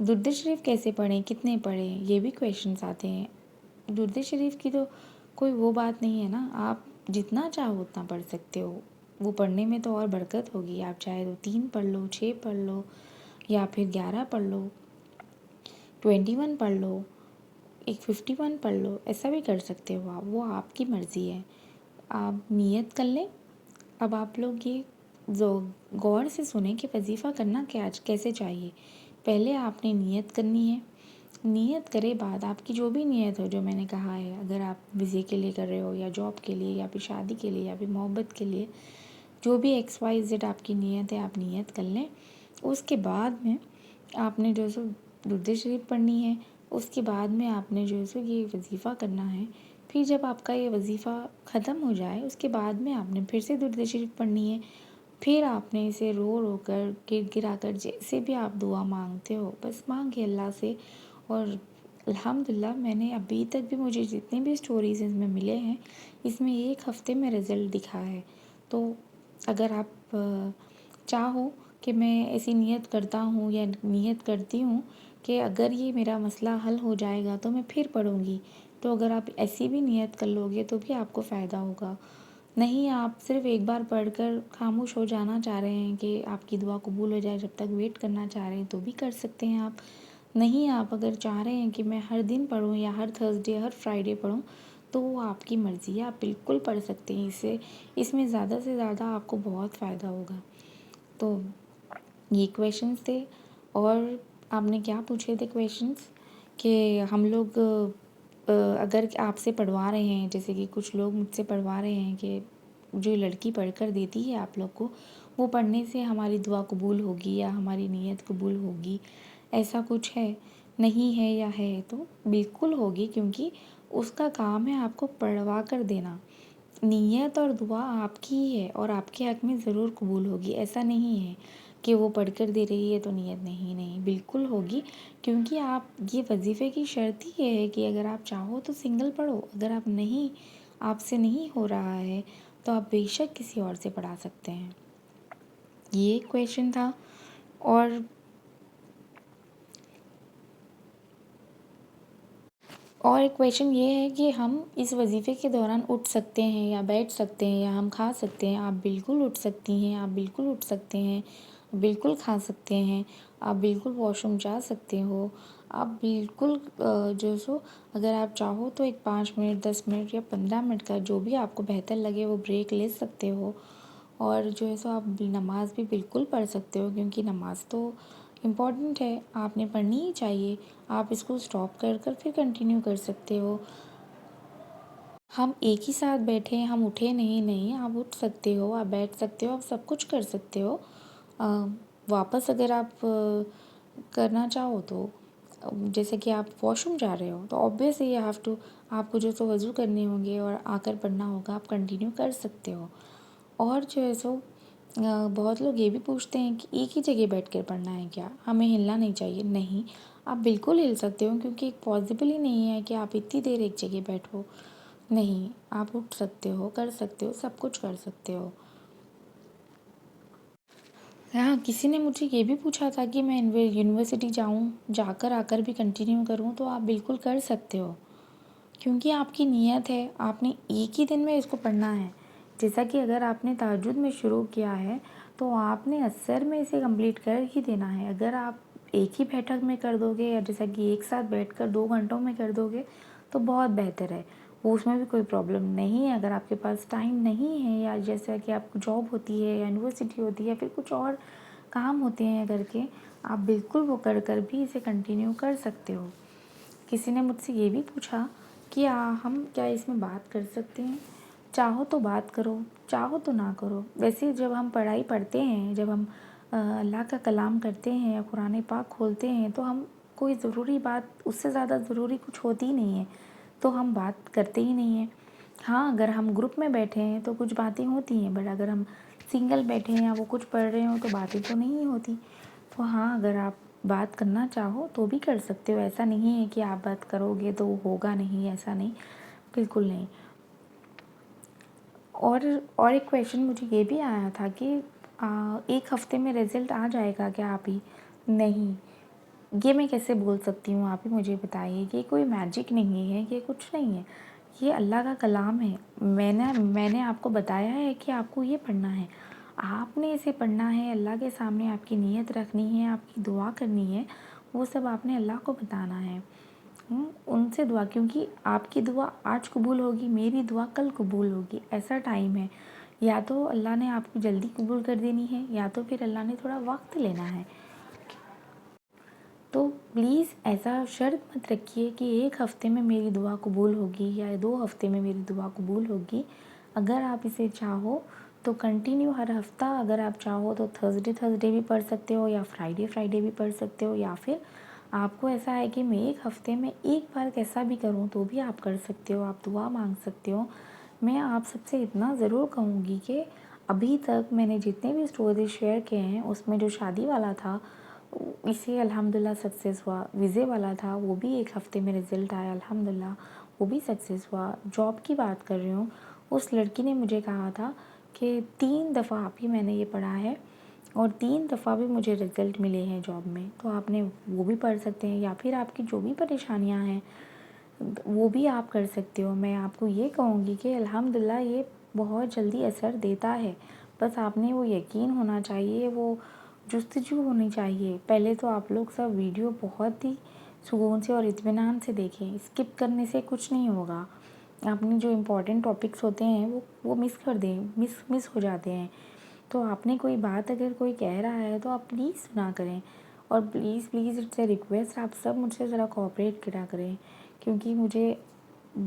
درود شریف کیسے پڑھیں، کتنے پڑھیں، یہ بھی کویشچنس آتے ہیں۔ درود شریف کی تو کوئی وہ بات نہیں ہے نا، آپ جتنا چاہو اتنا پڑھ سکتے ہو، وہ پڑھنے میں تو اور برکت ہوگی۔ آپ چاہے تو 3 پڑھ لو، 6 پڑھ لو، یا پھر 11 پڑھ لو، 21 پڑھ لو، 51 پڑھ لو، ایسا بھی کر سکتے ہو آپ، وہ آپ کی مرضی ہے۔ آپ نیت کر لیں۔ اب آپ لوگ یہ غور سے سنیں کہ وظیفہ کرنا کیسے چاہیے۔ پہلے آپ نے نیت کرنی ہے، نیت کرے بعد آپ کی جو بھی نیت ہو، جو میں نے کہا ہے، اگر آپ ویزے کے لیے کر رہے ہو یا جاب کے لیے یا پھر شادی کے لیے یا پھر محبت کے لیے، جو بھی XYZ آپ کی نیت ہے، آپ نیت کر لیں۔ اس کے بعد میں آپ نے جو سو درود شریف پڑھنی ہے، اس کے بعد میں آپ نے جو سو یہ وظیفہ کرنا ہے۔ پھر جب آپ کا یہ وظیفہ ختم ہو جائے، اس کے بعد میں آپ نے پھر سے درود شریف پڑھنی ہے۔ پھر آپ نے اسے رو رو کر، گر گرا کر، جیسے بھی آپ دعا مانگتے ہو بس مانگے اللہ سے۔ اور الحمدللہ میں نے ابھی تک بھی، مجھے جتنے بھی اسٹوریز اس میں ملے ہیں، اس میں 1 ہفتے میں رزلٹ دکھا ہے۔ تو اگر آپ چاہو کہ میں ایسی نیت کرتا ہوں یا نیت کرتی ہوں کہ اگر یہ میرا مسئلہ حل ہو جائے گا تو میں پھر پڑھوں گی، تو اگر آپ ایسی بھی نیت کر لو گے تو بھی آپ کو فائدہ ہوگا۔ نہیں آپ صرف ایک بار پڑھ کر خاموش ہو جانا چاہ رہے ہیں کہ آپ کی دعا قبول ہو جائے، جب تک ویٹ کرنا چاہ رہے ہیں، تو بھی کر سکتے ہیں آپ۔ نہیں آپ اگر چاہ رہے ہیں کہ میں ہر دن پڑھوں یا ہر تھرسڈے، ہر فرائیڈے پڑھوں، تو وہ آپ کی مرضی ہے، آپ بالکل پڑھ سکتے ہیں۔ اس میں زیادہ سے زیادہ آپ کو بہت فائدہ ہوگا۔ تو یہ کویشچنس تھے۔ اور آپ نے کیا پوچھے تھے کویشچنس، کہ ہم لوگ اگر آپ سے پڑھوا رہے ہیں، جیسے کہ کچھ لوگ مجھ سے پڑھوا رہے ہیں کہ جو لڑکی پڑھ کر دیتی ہے آپ لوگ کو، وہ پڑھنے سے ہماری دعا قبول ہوگی یا ہماری نیت قبول ہوگی، ایسا کچھ ہے؟ نہیں ہے یا ہے تو بالکل ہوگی، کیونکہ اس کا کام ہے آپ کو پڑھوا کر دینا۔ نیت اور دعا آپ کی ہی ہے اور آپ کے حق میں ضرور قبول ہوگی۔ ایسا نہیں ہے کہ وہ پڑھ کر دے رہی ہے تو نیت نہیں، بالکل ہوگی، کیونکہ آپ، یہ وظیفے کی شرط ہی یہ ہے کہ اگر آپ چاہو تو سنگل پڑھو، اگر آپ سے نہیں ہو رہا ہے تو آپ بے شک کسی اور سے پڑھا سکتے ہیں۔ یہ ایک کویشچن تھا۔ اور ایک کویشچن یہ ہے کہ ہم اس وظیفے کے دوران اٹھ سکتے ہیں یا بیٹھ سکتے ہیں یا ہم کھا سکتے ہیں۔ آپ بالکل اٹھ سکتی ہیں، آپ بالکل اٹھ سکتے ہیں، بالکل کھا سکتے ہیں، آپ بالکل واش روم جا سکتے ہو، آپ بالکل جو سو اگر آپ چاہو تو ایک 5 منٹ، 10 منٹ یا 15 منٹ کا، جو بھی آپ کو بہتر لگے، وہ بریک لے سکتے ہو۔ اور جو ہے سو آپ نماز بھی بالکل پڑھ سکتے ہو، کیونکہ نماز تو امپورٹنٹ ہے، آپ نے پڑھنی ہی چاہیے۔ آپ اس کو سٹاپ کر کر پھر کنٹینیو کر سکتے ہو۔ ہم ایک ہی ساتھ بیٹھے، ہم اٹھے نہیں، آپ اٹھ سکتے ہو، آپ بیٹھ سکتے ہو، آپ سب کچھ کر سکتے ہو۔ واپس اگر آپ کرنا چاہو تو، جیسے کہ آپ واش روم جا رہے ہو تو obviously you have to، آپ کو جو سو وضو کرنے ہوں گے اور آ کر پڑھنا ہوگا، آپ کنٹینیو کر سکتے ہو۔ اور جو ہے سو بہت لوگ یہ بھی پوچھتے ہیں کہ ایک ہی جگہ بیٹھ کر پڑھنا ہے کیا، ہمیں ہلنا نہیں چاہیے؟ نہیں، آپ بالکل ہل سکتے ہو، کیونکہ ایک پاسبل ہی نہیں ہے کہ آپ اتنی دیر ایک جگہ بیٹھو۔ نہیں، آپ اٹھ سکتے ہو، کر سکتے ہو، سب کچھ کر سکتے ہو۔ ہاں، کسی نے مجھے یہ بھی پوچھا تھا کہ میں یونیورسٹی جاؤں، جا کر آ کر بھی کنٹینیو کروں، تو آپ بالکل کر سکتے ہو، کیونکہ آپ کی نیت ہے، آپ نے ایک ہی دن میں اس کو پڑھنا ہے۔ جیسا کہ اگر آپ نے تہجد میں شروع کیا ہے تو آپ نے عصر میں اسے کمپلیٹ کر ہی دینا ہے۔ اگر آپ ایک ہی بیٹھک میں کر دو گے، یا جیسا کہ ایک ساتھ بیٹھ کر 2 گھنٹوں میں کر دو گے تو بہت بہتر ہے، وہ اس میں بھی کوئی پرابلم نہیں ہے۔ اگر آپ کے پاس ٹائم نہیں ہے، یا جیسا کہ آپ کو جاب ہوتی ہے یا یونیورسٹی ہوتی ہے یا پھر کچھ اور کام ہوتے ہیں گھر کے، آپ بالکل وہ کر کر بھی اسے کنٹینیو کر سکتے ہو۔ کسی نے مجھ سے یہ بھی پوچھا کہ ہم کیا اس میں بات کر سکتے ہیں؟ چاہو تو بات کرو، چاہو تو نہ کرو۔ ویسے جب ہم پڑھائی پڑھتے ہیں، جب ہم اللہ کا کلام کرتے ہیں یا قرآن پاک کھولتے ہیں، تو ہم کوئی ضروری بات، اس سے زیادہ ضروری کچھ ہوتی ہی نہیں ہے، تو ہم بات کرتے ہی نہیں ہیں۔ ہاں، اگر ہم گروپ میں بیٹھے ہیں تو کچھ باتیں ہوتی ہیں، بٹ اگر ہم سنگل بیٹھے ہیں یا وہ کچھ پڑھ رہے ہوں تو باتیں تو نہیں ہوتی۔ تو ہاں، اگر آپ بات کرنا چاہو تو بھی کر سکتے ہو، ایسا نہیں ہے کہ آپ بات کرو گے تو ہوگا نہیں، ایسا نہیں، بالکل نہیں۔ اور ایک کویشچن مجھے یہ بھی آیا تھا کہ 1 ہفتے میں رزلٹ آ جائے گا کیا آپ ہی؟ نہیں، یہ میں کیسے بول سکتی ہوں، آپ ہی مجھے بتائیے. یہ کوئی میجک نہیں ہے، یہ کچھ نہیں ہے، یہ اللہ کا کلام ہے. میں نے آپ کو بتایا ہے کہ آپ کو یہ پڑھنا ہے، آپ نے اسے پڑھنا ہے. اللہ کے سامنے آپ کی نیت رکھنی ہے، آپ کی دعا کرنی ہے، وہ سب آپ نے اللہ کو بتانا ہے. ان سے دعا، کیونکہ آپ کی دعا آج قبول ہوگی، میری دعا کل قبول ہوگی. ایسا ٹائم ہے، یا تو اللہ نے آپ کو جلدی قبول کر دینی ہے، یا تو پھر اللہ نے تھوڑا وقت لینا ہے. تو پلیز ایسا شرط مت رکھیے کہ 1 ہفتے میں میری دعا قبول ہوگی یا 2 ہفتے میں میری دعا قبول ہوگی. اگر آپ اسے چاہو تو کنٹینیو ہر ہفتہ، اگر آپ چاہو تو تھرسڈے بھی پڑھ سکتے ہو، یا فرائیڈے بھی پڑھ سکتے ہو، یا پھر آپ کو ایسا ہے کہ میں 1 ہفتے میں 1 بار کیسا بھی کروں تو بھی آپ کر سکتے ہو، آپ دعا مانگ سکتے ہو. میں آپ سب سے اتنا ضرور کہوں گی کہ ابھی تک میں نے جتنے بھی اسٹوریز شیئر کیے ہیں، اس میں جو شادی والا تھا اسے الحمدللہ سکسیس ہوا. ویزے والا تھا، وہ بھی 1 ہفتے میں رزلٹ آیا الحمدللہ، وہ بھی سکسیس ہوا. جاب کی بات کر رہی ہوں، اس لڑکی نے مجھے کہا تھا کہ 3 دفعہ آپ ہی میں نے یہ پڑھا ہے اور 3 دفعہ بھی مجھے رزلٹ ملے ہیں جاب میں. تو آپ نے وہ بھی پڑھ سکتے ہیں، یا پھر آپ کی جو بھی پریشانیاں ہیں وہ بھی آپ کر سکتے ہو. میں آپ کو یہ کہوں گی کہ الحمدللہ یہ بہت جلدی اثر دیتا ہے. بس آپ نے وہ یقین ہونا چاہیے، وہ جستجو ہونی چاہیے. پہلے تو آپ لوگ سب ویڈیو بہت ہی سکون سے اور اطمینان سے دیکھیں، اسکپ کرنے سے کچھ نہیں ہوگا. آپ نے جو امپورٹنٹ ٹاپکس ہوتے ہیں وہ مس کر دیں، مس ہو جاتے ہیں. تو آپ نے کوئی بات اگر کوئی کہہ رہا ہے تو آپ پلیز سنا کریں. اور پلیز اٹس اے ریکویسٹ، آپ سب مجھ سے ذرا کوآپریٹ کرا کریں، کیونکہ مجھے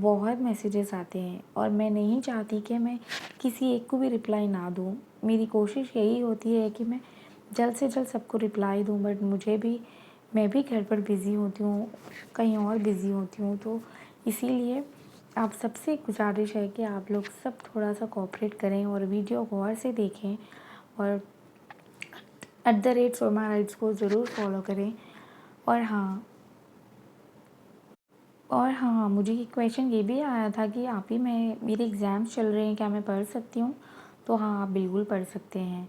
بہت میسیجز آتے ہیں اور میں نہیں چاہتی کہ میں کسی ایک کو بھی رپلائی نہ دوں. میری کوشش یہی ہوتی ہے کہ میں جلد سے جلد سب کو رپلائی دوں، بٹ میں بھی گھر پر بزی ہوتی ہوں، کہیں اور بزی ہوتی ہوں. تو اسی لیے آپ سب سے گزارش ہے کہ آپ لوگ سب تھوڑا سا کوآپریٹ کریں اور ویڈیو غور سے دیکھیں، اور @سرما رائٹس کو ضرور فالو کریں. اور ہاں مجھے ایک کویشچن یہ بھی آیا تھا کہ آپ ہی میرے ایگزامس چل رہے ہیں، کیا میں پڑھ سکتی ہوں؟ تو ہاں، آپ بالکل پڑھ سکتے ہیں.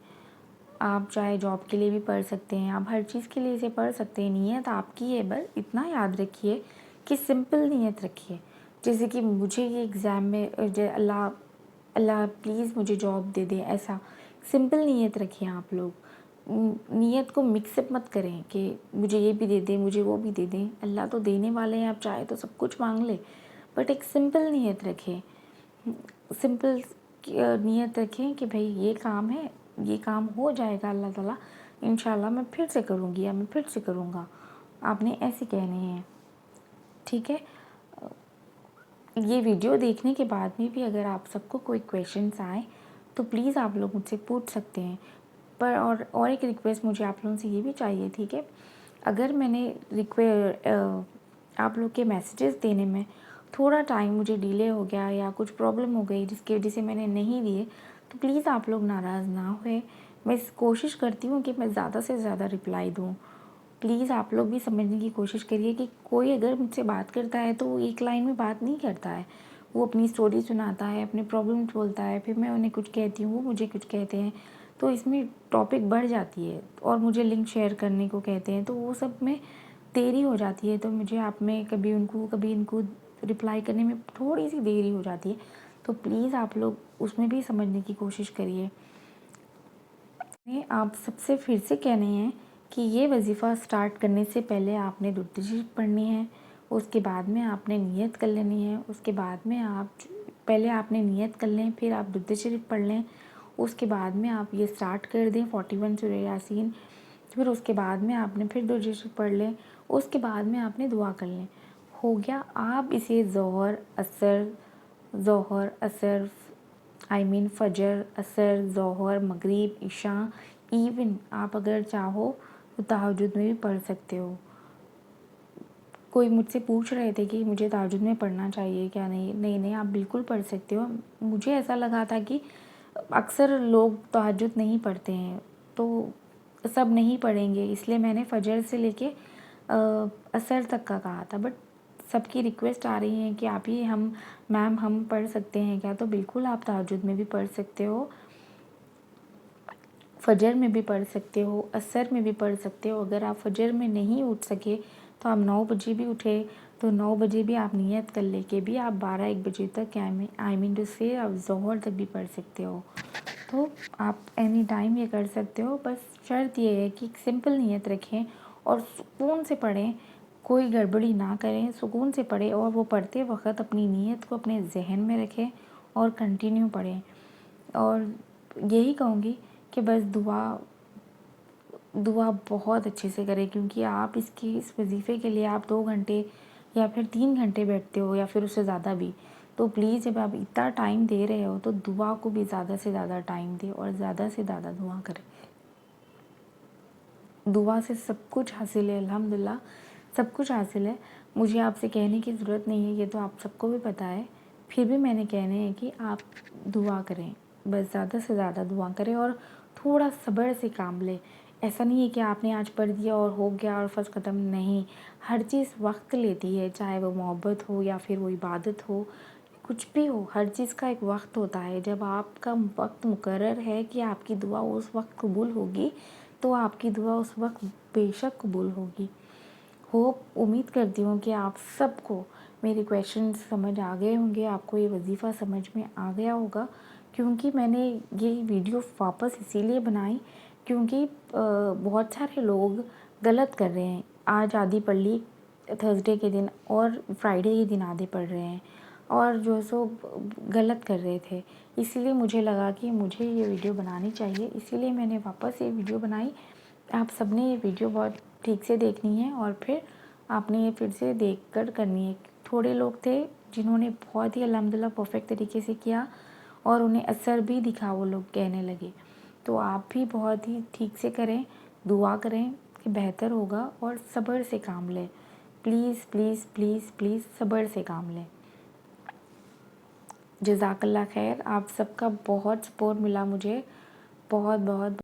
آپ چاہے جاب کے لیے بھی پڑھ سکتے ہیں، آپ ہر چیز کے لیے اسے پڑھ سکتے ہیں. نیت آپ کی ہے، بس اتنا یاد رکھیے کہ سمپل نیت رکھیے. جیسے کہ مجھے یہ ایگزام میں اللہ پلیز مجھے جاب دے دے، ایسا سمپل نیت رکھیں. آپ لوگ نیت کو مکس اپ مت کریں کہ مجھے یہ بھی دے دیں، مجھے وہ بھی دے دیں. اللہ تو دینے والے ہیں، آپ چاہے تو سب کچھ مانگ لیں، بٹ ایک سمپل نیت رکھیں. سمپل نیت رکھیں کہ بھائی یہ کام ہے، یہ کام ہو جائے گا اللہ تعالیٰ انشاءاللہ، میں پھر سے کروں گی یا میں پھر سے کروں گا. آپ نے ایسے کہنے ہیں، ٹھیک ہے؟ یہ ویڈیو دیکھنے کے بعد میں بھی اگر آپ سب کو کوئی کویشچنس آئیں تو پلیز آپ لوگ مجھ سے پوچھ سکتے ہیں. پر اور ایک ریکویسٹ مجھے آپ لوگوں سے یہ بھی چاہیے تھی کہ اگر میں نے آپ لوگ کے میسیجز دینے میں تھوڑا ٹائم مجھے ڈیلے ہو گیا یا کچھ پرابلم ہو گئی جس کی وجہ سے میں نے نہیں دیے، تو پلیز آپ لوگ ناراض نہ ہوئے. میں کوشش کرتی ہوں کہ میں زیادہ سے زیادہ رپلائی دوں. پلیز آپ لوگ بھی سمجھنے کی کوشش کریے کہ کوئی اگر مجھ سے بات کرتا ہے تو وہ ایک لائن میں بات نہیں کرتا ہے، وہ اپنی اسٹوری سناتا ہے، اپنے پرابلمس بولتا ہے، پھر میں انہیں کچھ کہتی ہوں، وہ مجھے کچھ کہتے ہیں، تو اس میں ٹاپک بڑھ جاتی ہے اور مجھے لنک شیئر کرنے کو کہتے ہیں، تو وہ سب میں دیری ہو جاتی ہے. تو مجھے آپ میں کبھی ان کو رپلائی کرنے میں تھوڑی سی دیری ہو جاتی ہے. تو پلیز آپ لوگ اس میں بھی سمجھنے کی کوشش کریے. آپ سب سے پھر سے کہنے ہیں کہ یہ وظیفہ سٹارٹ کرنے سے پہلے آپ نے درود شریف پڑھنی ہے، اس کے بعد میں آپ نے نیت کر لینی ہے. اس کے بعد میں پہلے آپ نے نیت کر لیں، پھر آپ درود شریف پڑھ لیں. اس کے بعد میں آپ یہ سٹارٹ کر دیں 41 سورہ یاسین. پھر اس کے بعد میں آپ نے پھر درود شریف پڑھ لیں. اس کے بعد میں آپ نے دعا کر لیں. ہو گیا. آپ اسے ظہر عصر فجر، عصر، ظہر، مغرب، عشاء، ایون آپ اگر چاہو تو تہجد میں بھی پڑھ سکتے ہو. کوئی مجھ سے پوچھ رہے تھے کہ مجھے تہجد میں پڑھنا چاہیے کیا؟ نہیں، آپ بالکل پڑھ سکتے ہو. مجھے ایسا لگا تھا کہ اکثر لوگ تہجد نہیں پڑھتے ہیں تو سب نہیں پڑھیں گے، اس لیے میں نے فجر سے لے کے عصر تک کا کہا تھا. بٹ سب کی ریکویسٹ آ رہی ہیں کہ آپ ہی ہم پڑھ سکتے ہیں کیا؟ تو بالکل آپ تہجد میں بھی پڑھ سکتے ہو. فجر میں بھی پڑھ سکتے ہو، عصر میں بھی پڑھ سکتے ہو. اگر آپ فجر میں نہیں اٹھ سکے تو آپ 9 بجے بھی اٹھے تو 9 بجے بھی آپ نیت کر لے کے بھی آپ 12-1 بجے تک آئی مین ٹو سے آپ ظہر تک بھی پڑھ سکتے ہو. تو آپ اینی ٹائم یہ کر سکتے ہو. بس شرط یہ ہے کہ سمپل نیت رکھیں اور سکون سے پڑھیں، کوئی گڑبڑی نہ کریں، سکون سے پڑھیں اور وہ پڑھتے وقت اپنی نیت کو اپنے ذہن میں رکھیں اور کنٹینیو پڑھیں. اور یہی کہوں گی کہ بس دعا بہت اچھے سے کریں، کیونکہ آپ اس وظیفے کے لیے آپ 2 گھنٹے یا پھر 3 گھنٹے بیٹھتے ہو یا پھر اس سے زیادہ بھی. تو پلیز جب آپ اتنا ٹائم دے رہے ہو تو دعا کو بھی زیادہ سے زیادہ ٹائم دیں اور زیادہ سے زیادہ دعا کریں. دعا سے سب کچھ حاصل ہے، الحمدللہ سب کچھ حاصل ہے. مجھے آپ سے کہنے کی ضرورت نہیں ہے، یہ تو آپ سب کو بھی پتہ ہے. پھر بھی میں نے کہنے ہیں کہ آپ دعا کریں، بس زیادہ سے زیادہ دعا کریں اور تھوڑا صبر سے کام لیں. ایسا نہیں ہے کہ آپ نے آج پڑھ دیا اور ہو گیا اور فرض ختم. نہیں، ہر چیز وقت لیتی ہے، چاہے وہ محبت ہو یا پھر وہ عبادت ہو، کچھ بھی ہو، ہر چیز کا ایک وقت ہوتا ہے. جب آپ کا وقت مقرر ہے کہ آپ کی دعا اس وقت قبول ہوگی تو آپ کی دعا اس وقت بے شک قبول ہوگی. امید کرتی ہوں کہ آپ سب کو میرے کویشچنز سمجھ آ گئے ہوں گے، آپ کو یہ وظیفہ سمجھ میں آ گیا ہوگا. کیونکہ میں نے یہ ویڈیو واپس اسی لیے بنائی کیونکہ بہت سارے لوگ غلط کر رہے ہیں. آج آدھی پڑھ لی تھرسڈے کے دن اور فرائیڈے کے دن آدھے پڑھ رہے ہیں اور جو سو غلط کر رہے تھے. اسی لیے مجھے لگا کہ مجھے یہ ویڈیو بنانی چاہیے، اسی لیے میں نے واپس یہ ویڈیو بنائی. آپ سب نے یہ ویڈیو بہت ٹھیک سے دیکھنی ہے اور پھر آپ نے یہ پھر سے دیکھ کر کرنی ہے. تھوڑے لوگ تھے جنہوں نے بہت ہی الحمدللہ پرفیکٹ طریقے سے کیا اور انہیں اثر بھی دکھا، وہ لوگ کہنے لگے. تو آپ بھی بہت ہی ٹھیک سے کریں، دعا کریں کہ بہتر ہوگا اور صبر سے کام لیں. پلیز پلیز پلیز پلیز صبر سے کام لیں. جزاک اللہ خیر. آپ سب کا بہت سپورٹ ملا مجھے، بہت بہت